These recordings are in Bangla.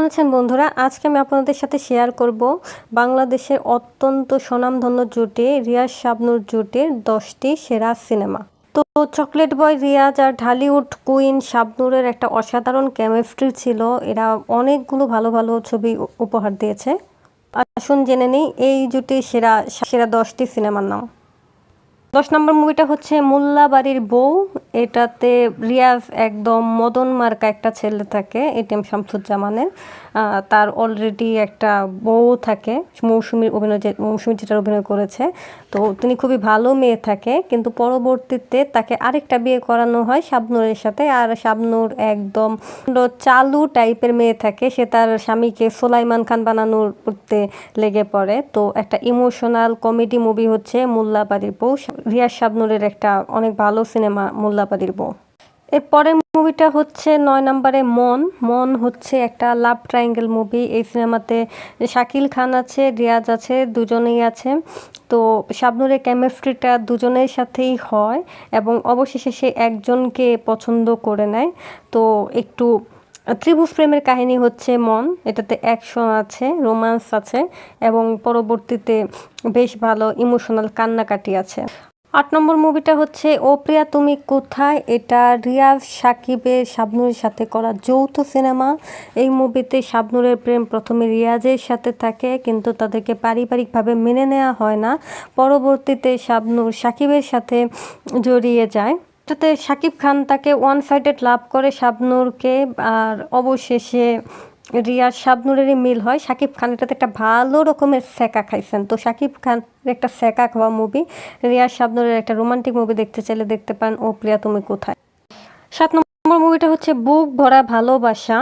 আছেন বন্ধুরা, আজকে আমি আপনাদের সাথে শেয়ার করব বাংলাদেশের অত্যন্ত স্বনামধন্য জুটি রিয়াজ শাবনূর জুটির 10টি সেরা সিনেমা। তো চকলেট বয় রিয়াজ আর ঢালিউড কুইন শাবনূরের একটা অসাধারণ কেমিস্ট্রি ছিল। এরা অনেকগুলো ভালো ভালো ছবি উপহার দিয়েছে। আসুন জেনে নিই এই জুটির সেরা সেরা 10টি সিনেমার নাম। 10 নম্বর মুভিটা হচ্ছে মোল্লা বাড়ির বউ। এটাতে রিয়াজ একদম মদন মার্কা একটা ছেলে থাকে, এটিএম শামসুজ্জামানের। তার অলরেডি একটা বউ থাকে, মৌসুমী যেটার অভিনয় করেছে। তো তিনি খুবই ভালো মেয়ে থাকে, কিন্তু পরবর্তীতে তাকে আরেকটা বিয়ে করানো হয় শাবনূরের সাথে। আর শাবনূর একদম চালু টাইপের মেয়ে থাকে, সে তার স্বামীকে সোলাইমান খান বানানোর করতে লেগে পড়ে। তো একটা ইমোশনাল কমেডি মুভি হচ্ছে মোল্লা বাড়ির বউ। রিয়াজ শাবনূরের একটা অনেক ভালো সিনেমা মোল্লা বাড়ির বউ। এরপরের মুভিটা হচ্ছে 9 নম্বরে মন হচ্ছে একটা লাভ ট্রায়াঙ্গেল মুভি। এই সিনেমাতে শাকিল খান আছে, রিয়াজ আছে, দুজনেই আছে। তো শাবনূরের কেমিস্ট্রিটা দুজনের সাথেই হয় এবং অবশেষে সে একজনকে পছন্দ করে নেয়। তো একটু ত্রিভুজ প্রেমের কাহিনী হচ্ছে মন। এটাতে অ্যাকশন আছে, রোমান্স আছে এবং পরবর্তীতে বেশ ভালো ইমোশনাল কান্নাকাটি আছে। 8 নম্বর মুভিটা হচ্ছে ও প্রিয়া তুমি কোথায়। এটা রিয়াজ সাকিবের শাবনূরের সাথে করা যৌথ সিনেমা। এই মুভিতে শাবনূরের প্রেম প্রথমে রিয়াজের সাথে থাকে, কিন্তু তাদেরকে পারিবারিকভাবে মেনে নেওয়া হয় না। পরবর্তীতে শাবনূর সাকিবের সাথে জড়িয়ে যায়। এটাতে শাকিব খান তাকে ওয়ান সাইডেড লাভ করে শাবনূরকে, আর অবশেষে রিয়াজ শাবনূরেরই মিল হয়। শাকিব খান এটাতে একটা ভালো রকমের সেকা খাইছেন। তো শাকিব খান একটা সেকা খাওয়া মুভি। রিয়াজ শাবনূরের একটা রোমান্টিক মুভি দেখতে চাইলে দেখতে পারেন ও প্রিয়া তুমি কোথায়। 7 নম্বর মুভিটা হচ্ছে বুক ভরা ভালোবাসা।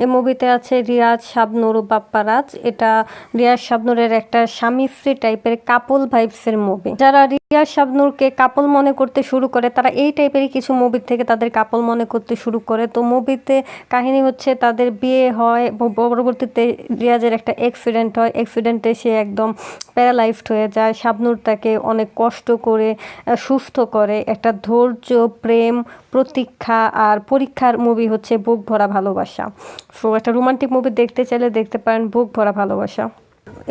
এই মুভিতে আছে রিয়াজ, শাবনূর ও বাপ্পারাজ। এটা রিয়াজ শাবনূরের একটা স্বামী স্ত্রী টাইপের কাপল ভাইবসের মুভি। যারা রিয়াজ শাবনূরকে কাপল মনে করতে শুরু করে, তারা এই টাইপেরই কিছু মুভি থেকে তাদের কাপল মনে করতে শুরু করে। তো মুভিতে কাহিনী হচ্ছে তাদের বিয়ে হয়, পরবর্তীতে রিয়াজের একটা অ্যাক্সিডেন্ট হয়। অ্যাক্সিডেন্টে সে একদম প্যারালাইজড হয়ে যায়। শাবনূর তাকে অনেক কষ্ট করে সুস্থ করে। একটা ধৈর্য, প্রেম, প্রতীক্ষা আর পরীক্ষার মুভি হচ্ছে বুক ভরা ভালোবাসা। সো একটা রোমান্টিক মুভি দেখতে চাইলে দেখতে পারেন বুক ভরা ভালোবাসা।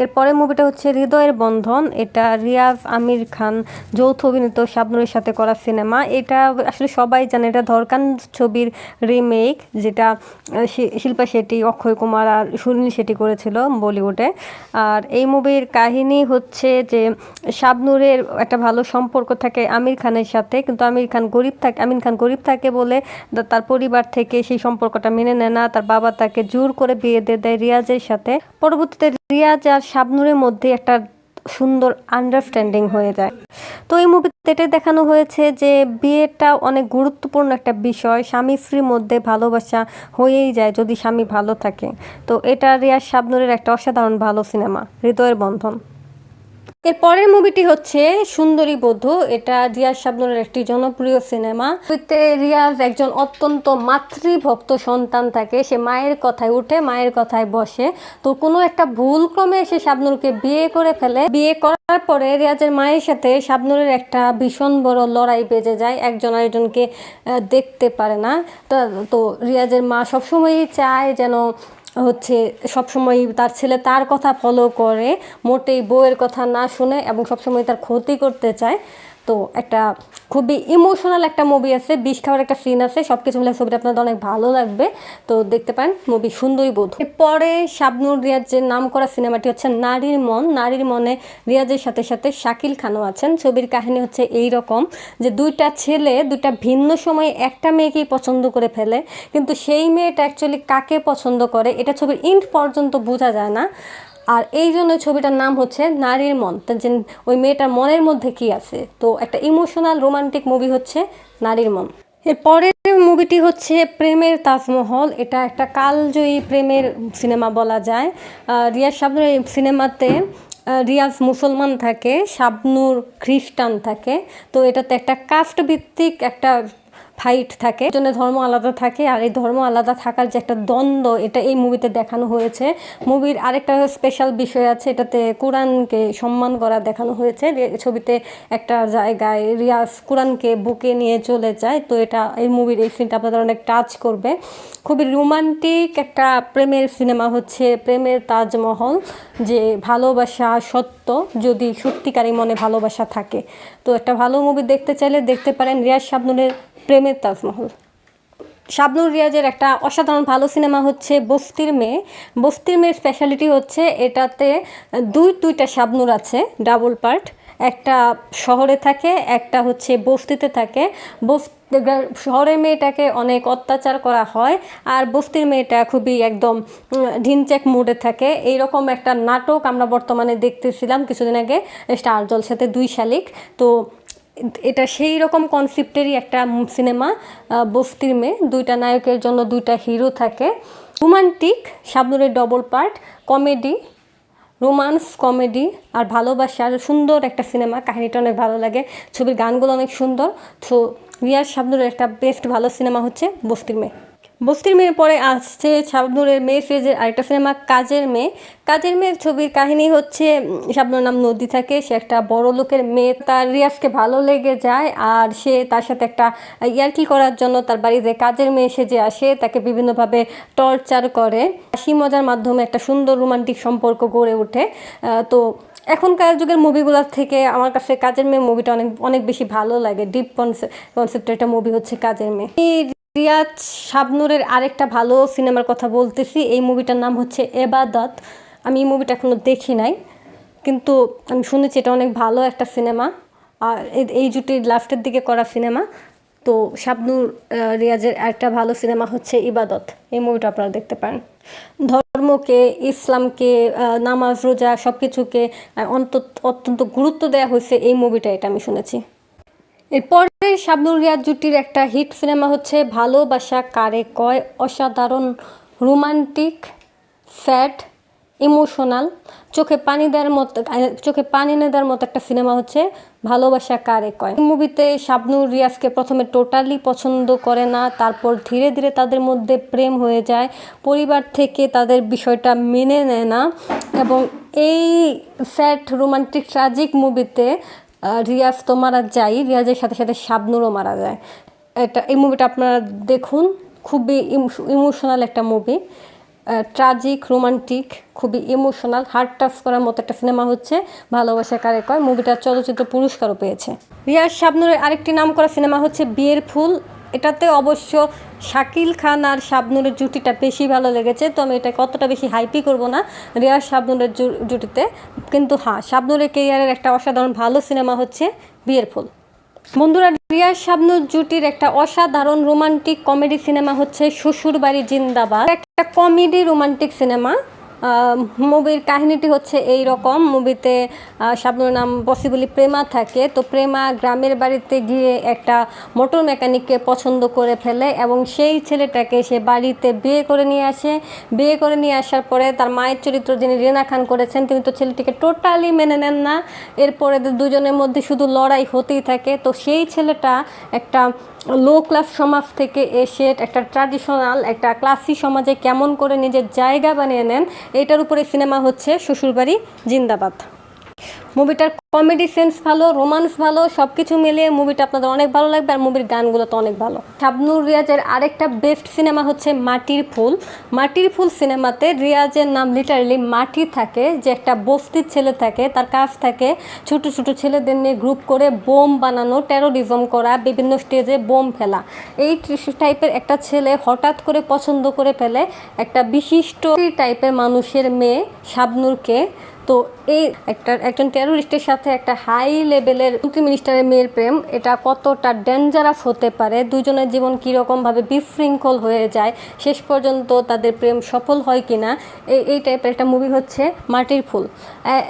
এরপরের মুভিটা হচ্ছে হৃদয়ের বন্ধন। এটা রিয়াজ আমির খান যৌথ অভিনীত শাবনূরের সাথে করা সিনেমা। এটা আসলে সবাই জানে, এটা ধরকান ছবির রিমেক, যেটা শিল্পা শেট্টি, অক্ষয় কুমার আর সুনীল শেট্টি করেছিল বলিউডে। আর এই মুভির কাহিনী হচ্ছে যে শাবনূরের একটা ভালো সম্পর্ক থাকে আমির খানের সাথে, কিন্তু আমির খান গরিব থাকে বলে তার পরিবার থেকে সেই সম্পর্কটা মেনে নেয় না। তার বাবা তাকে জোর করে বিয়ে দিয়ে দেয় রিয়াজের সাথে। পরবর্তীতে রিয়াজ আর শাবনূরের মধ্যে একটা সুন্দর আন্ডারস্ট্যান্ডিং হয়ে যায়। তো এই মুভিতে এটা দেখানো হয়েছে যে বিয়েটা অনেক গুরুত্বপূর্ণ একটা বিষয়। স্বামী স্ত্রীর মধ্যে ভালোবাসা হয়েই যায় যদি স্বামী ভালো থাকে। তো এটা রিয়াজ শাবনূরের একটা অসাধারণ ভালো সিনেমা হৃদয়ের বন্ধন। এর পরের মুভিটি হচ্ছে সুন্দরী বধূ। এটা রিয়াজ শাবনূরের একটি জনপ্রিয় সিনেমা। এতে রিয়াজ একজন অত্যন্ত মাতৃভক্ত সন্তান থাকে। সে মায়ের কথায় উঠে, মায়ের কথায় বসে। তো কোনো একটা ভুল ক্রমে সে শাবনূরকে বিয়ে করে ফেলে। বিয়ে করার পরে রিয়াজের মায়ের সাথে শাবনূরের একটা ভীষণ বড় লড়াই বেজে যায়। একজন আরেকজনকে দেখতে পারে না। তো রিয়াজের মা সবসময়ই চায় যেন হচ্ছে সবসময় তার ছেলে তার কথা ফলো করে, মোটেই বউয়ের কথা না শুনে এবং সবসময় তার ক্ষতি করতে চায়। তো একটা খুবই ইমোশনাল একটা মুভি আছে, বিষ খাওয়ার একটা সিন আছে। সব কিছু মিলে ছবিটা আপনাদের অনেক ভালো লাগবে। তো দেখতে পারেন মুভি সুন্দরী বধূ। এরপরে শাবনূর রিয়াজের নাম করা সিনেমাটি হচ্ছে নারীর মন। নারীর মনে রিয়াজের সাথে সাথে শাকিল খানও আছেন। ছবির কাহিনী হচ্ছে এই রকম যে দুইটা ছেলে দুইটা ভিন্ন সময়ে একটা মেয়েকেই পছন্দ করে ফেলে, কিন্তু সেই মেয়েটা অ্যাকচুয়ালি কাকে পছন্দ করে এটা ছবির এন্ড পর্যন্ত বোঝা যায় না। আর এই জন্য ছবিটার নাম হচ্ছে নারীর মন, যে ওই মেয়েটার মনের মধ্যে কি আছে। তো একটা ইমোশনাল রোমান্টিক মুভি হচ্ছে নারীর মন। এরপরের মুভিটি হচ্ছে প্রেমের তাজমহল। এটা একটা কালজয়ী প্রেমের সিনেমা বলা যায়। রিয়াজ শাবনূর এই সিনেমাতে রিয়াজ মুসলমান থাকে, শাবনূর খ্রিস্টান থাকে। তো এটাতে একটা কাস্ট ভিত্তিক একটা ফাইট থাকে, জন্য ধর্ম আলাদা থাকে, আর এই ধর্ম আলাদা থাকার যে একটা দ্বন্দ্ব এটা এই মুভিতে দেখানো হয়েছে। মুভির আরেকটা স্পেশাল বিষয় আছে, এটাতে কোরআনকে সম্মান করা দেখানো হয়েছে। ছবিতে একটা জায়গায় রিয়াজ কোরআনকে বুকে নিয়ে চলে যায়, তো এটা এই মুভির এই সিনটা আপনাদের অনেক টাচ করবে। খুবই রোমান্টিক একটা প্রেমের সিনেমা হচ্ছে, প্রেমের তাজমহল, যে ভালোবাসা সত্য যদি সত্যিকারই মনে ভালোবাসা থাকে। তো একটা ভালো মুভি দেখতে চাইলে দেখতে পারেন রিয়াজ শাবনূরের প্রেমের তাজমহল। শাবনূর রিয়াজের একটা অসাধারণ ভালো সিনেমা হচ্ছে বস্তির মেয়ে। বস্তির মেয়ের স্পেশালিটি হচ্ছে এটাতে দুইটা শাবনূর আছে, ডাবল পার্ট। একটা শহরে থাকে, একটা হচ্ছে বস্তিতে থাকে। শহরের মেয়েটাকে অনেক অত্যাচার করা হয়, আর বস্তির মেয়েটা খুবই একদম ঢিনচেক মুডে থাকে। এইরকম একটা নাটক আমরা বর্তমানে দেখতেছিলাম কিছুদিন আগে, স্টার জলসাতে 2 শালিক। তো এটা সেই রকম কনসেপ্টেরই একটা সিনেমা বস্তির মেয়ে। 2টা নায়কের জন্য 2টা হিরো থাকে। রোমান্টিক, শাবনূরের double part, comedy, romance, comedy আর ভালোবাসার সুন্দর একটা সিনেমা। কাহিনীটা অনেক ভালো লাগে, ছবির গানগুলো অনেক সুন্দর। তো রিয়াজ শাবনূরের একটা বেস্ট ভালো সিনেমা হচ্ছে বস্তির মেয়ে। বস্তির মেয়ের পরে আসছে শাবনূরের মেয়ে ফেজের আরেকটা সিনেমা কাজের মেয়ে। কাজের মেয়ের ছবির কাহিনী হচ্ছে শাবনূর নাম নদী থাকে, সে একটা বড় লোকের মেয়ে, তার রিয়াজকে ভালো লেগে যায়, আর সে তার সাথে একটা ইয়ার্কি করার জন্য তার বাড়িতে কাজের মেয়ে সেজে আসে, তাকে বিভিন্নভাবে টর্চার করে। হাসি মজার মাধ্যমে একটা সুন্দর রোমান্টিক সম্পর্ক গড়ে ওঠে। তো এখনকার যুগের মুভিগুলোর থেকে আমার কাছে কাজের মেয়ে মুভিটা অনেক অনেক বেশি ভালো লাগে। ডিপ কনসেপ্টের একটা মুভি হচ্ছে কাজের মেয়ে। রিয়াজ শাবনূরের আরেকটা ভালো সিনেমার কথা বলতেছি, এই মুভিটার নাম হচ্ছে এবাদত। আমি এই মুভিটা এখনও দেখি নাই, কিন্তু আমি শুনেছি এটা অনেক ভালো একটা সিনেমা, আর এই জুটির লাস্টের দিকে করা সিনেমা। তো শাবনূর রিয়াজের একটা ভালো সিনেমা হচ্ছে ইবাদত, এই মুভিটা আপনারা দেখতে পারেন। ধর্মকে, ইসলামকে, নামাজ রোজা সব কিছুকে অত্যন্ত গুরুত্ব দেওয়া হয়েছে এই মুভিটা, এটা আমি শুনেছি। এরপরে শাবনূর রিয়াজ জুটির একটা হিট সিনেমা হচ্ছে ভালোবাসা কারে কয়। অসাধারণ রোমান্টিক, স্যাড, ইমোশনাল, চোখে পানি এনে দেওয়ার মতো একটা সিনেমা হচ্ছে ভালোবাসা কারে কয়। এই মুভিতে শাবনূর রিয়াজকে প্রথমে টোটালি পছন্দ করে না, তারপর ধীরে ধীরে তাদের মধ্যে প্রেম হয়ে যায়, পরিবার থেকে তাদের বিষয়টা মেনে নেয় না, এবং এই স্যাড রোমান্টিক ট্র্যাজিক মুভিতে রিয়াজ তো মারা যায়, রিয়াজের সাথে সাথে শাবনূরও মারা যায়। এই মুভিটা আপনারা দেখুন, খুবই ইমোশনাল একটা মুভি, ট্র্যাজিক, রোমান্টিক, খুবই ইমোশনাল, হার্ট টাচ করার মতো একটা সিনেমা হচ্ছে ভালোবাসা কারে কয়। মুভিটা চলচ্চিত্র পুরস্কারও পেয়েছে। রিয়াজ শাবনূরের আরেকটি নাম করা সিনেমা হচ্ছে বিয়ের ফুল। এটাতে অবশ্য শাকিল খান আর শাবনূরের জুটিটা বেশি ভালো লেগেছে, তো আমি এটাকে অতটা বেশি হাইপই করব না রিয়াজ শাবনূরের জুটিতে। কিন্তু হ্যাঁ, শাবনূরের কেরিয়ারের একটা অসাধারণ ভালো সিনেমা হচ্ছে বিয়ের ফুল। বন্ধুরা, রিয়াজ শাবনূর জুটির একটা অসাধারণ রোমান্টিক কমেডি সিনেমা হচ্ছে শ্বশুরবাড়ি জিন্দাবাদ। একটা কমেডি রোমান্টিক সিনেমা। মুভির কাহিনীটি হচ্ছে এই রকম, মুভিতে শাবনূর নাম পসিবলি প্রেমা থাকে। তো প্রেমা গ্রামের বাড়িতে গিয়ে একটা মোটর মেকানিককে পছন্দ করে ফেলে, এবং সেই ছেলেটাকে সে বাড়িতে বিয়ে করে নিয়ে আসে। বিয়ে করে নিয়ে আসার পরে তার মায়ের চরিত্র যিনি রিনা খান করেছেন, তিনি তো ছেলেটিকে টোটালি মেনে নেন না। এরপরে দুজনের মধ্যে শুধু লড়াই হতেই থাকে। তো সেই ছেলেটা একটা লো ক্লাস সমাজ থেকে এসে একটা ট্র্যাডিশনাল, একটা ক্লাসি সমাজে কেমন করে নিজের জায়গা বানিয়ে নেন, এটার উপরে সিনেমা হচ্ছে শ্বশুরবাড়ি জিন্দাবাদ। মুভিটার কমেডি সেন্স ভালো, রোমান্স ভালো, সব কিছু মিলিয়ে মুভিটা আপনাদের অনেক ভালো লাগবে, আর মুভির গানগুলো তো অনেক ভালো। শাবনূর রিয়াজের আরেকটা বেস্ট সিনেমা হচ্ছে মাটির ফুল। মাটির ফুল সিনেমাতে রিয়াজের নাম লিটারালি মাটি থাকে, যে একটা বস্তির ছেলে থাকে, তার কাজ থাকে ছোট ছোট ছেলেদের নিয়ে গ্রুপ করে বোম বানানো, টেরোরিজম করা, বিভিন্ন স্টেজে বোম ফেলা। এই টাইপের একটা ছেলে হঠাৎ করে পছন্দ করে ফেলে একটা বিশিষ্ট টাইপের মানুষের মেয়ে শাবনূরকে। তো এই একজন টেরোরিস্টের সাথে একটা হাই লেভেলের মন্ত্রী মিনিস্টারের মেয়ের প্রেম, এটা কতটা ডেঞ্জারাস হতে পারে, দুজনের জীবন কীরকমভাবে বিশৃঙ্খল হয়ে যায়, শেষ পর্যন্ত তাদের প্রেম সফল হয় কিনা, এই টাইপের একটা মুভি হচ্ছে মাটির ফুল।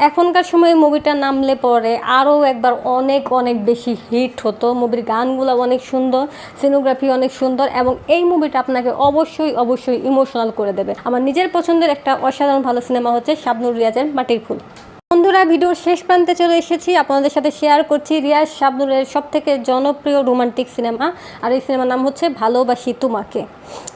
এখনকার সময়ে মুভিটা নামলে পরে আরও একবার অনেক অনেক বেশি হিট হতো। মুভির গানগুলো অনেক সুন্দর, সিনোগ্রাফি অনেক সুন্দর, এবং এই মুভিটা আপনাকে অবশ্যই অবশ্যই ইমোশনাল করে দেবে। আমার নিজের পছন্দের একটা অসাধারণ ভালো সিনেমা হচ্ছে শাবনূর রিয়াজের মাটির ফুল। বন্ধুরা, ভিডিওর শেষ প্রান্তে চলে এসেছি। আপনাদের সাথে শেয়ার করছি রিয়াজ শাবনূরের সবথেকে জনপ্রিয় রোমান্টিক সিনেমা, আর এই সিনেমার নাম হচ্ছে ভালোবাসি তোমাকে।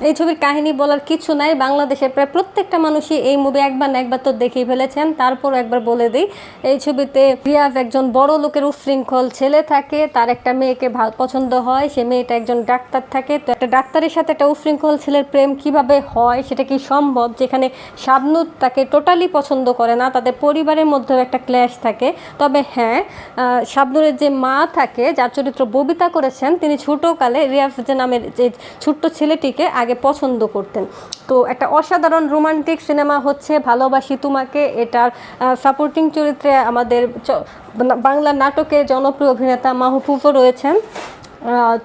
এই ছবির কাহিনী বলার কিছু নাই, বাংলাদেশের প্রায় প্রত্যেকটা মানুষই এই মুভি একবার না একবার তো দেখেই ফেলেছেন। তারপর একবার বলে দিই, এই ছবিতে রিয়াজ একজন বড় লোকের উশৃঙ্খল ছেলে থাকে, তার একটা মেয়েকে পছন্দ হয়, সে মেয়েটা একজন ডাক্তার থাকে। তো একটা ডাক্তারের সাথে একটা উশৃঙ্খল ছেলের প্রেম কিভাবে হয়, সেটা কি সম্ভব, যেখানে শাবনূর তাকে টোটালি পছন্দ করে না, তাদের পরিবারের মধ্যেও একটা ক্ল্যাশ থাকে। তবে হ্যাঁ, শাবনূরের যে মা থাকে, যার চরিত্র ববিতা করেছেন, তিনি ছোটোকালে রিয়াজ যে নামের যে ছোট্ট ছেলেটিকে আগে পছন্দ করতেন। তো একটা অসাধারণ রোমান্টিক সিনেমা হচ্ছে ভালোবাসি তোমাকে। এটার সাপোর্টিং চরিত্রে আমাদের বাংলা নাটকের জনপ্রিয় অভিনেতা মাহফুজও রয়েছেন।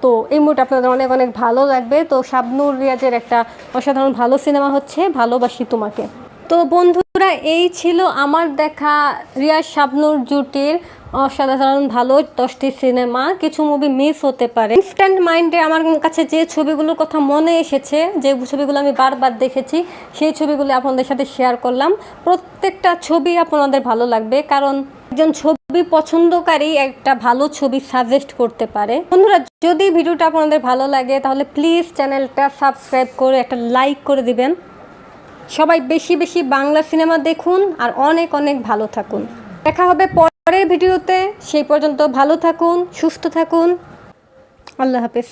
তো এই মুভিটা আপনাদের অনেক অনেক ভালো লাগবে। তো শাবনূর রিয়াজের একটা অসাধারণ ভালো সিনেমা হচ্ছে ভালোবাসি তোমাকে। তো বন্ধুরা, এই ছিল আমার দেখা রিয়াজ শাবনূর জুটির অসাধারণ ভালো 10টি সিনেমা। কিছু মুভি মিস হতে পারে। ইনস্ট্যান্ট মাইন্ডে আমার কাছে যে ছবিগুলোর কথা মনে এসেছে, যে ছবিগুলো আমি বারবার দেখেছি, সেই ছবিগুলো আপনাদের সাথে শেয়ার করলাম। প্রত্যেকটা ছবি আপনাদের ভালো লাগবে, কারণ একজন ছবি পছন্দকারী একটা ভালো ছবি সাজেস্ট করতে পারে। বন্ধুরা, যদি ভিডিওটা আপনাদের ভালো লাগে তাহলে প্লিজ চ্যানেলটা সাবস্ক্রাইব করে একটা লাইক করে দিবেন। সবাই বেশি বেশি বাংলা সিনেমা দেখুন আর অনেক অনেক ভালো থাকুন। দেখা হবে পরের ভিডিওতে। সেই পর্যন্ত ভালো থাকুন, সুস্থ থাকুন। আল্লাহ হাফেজ।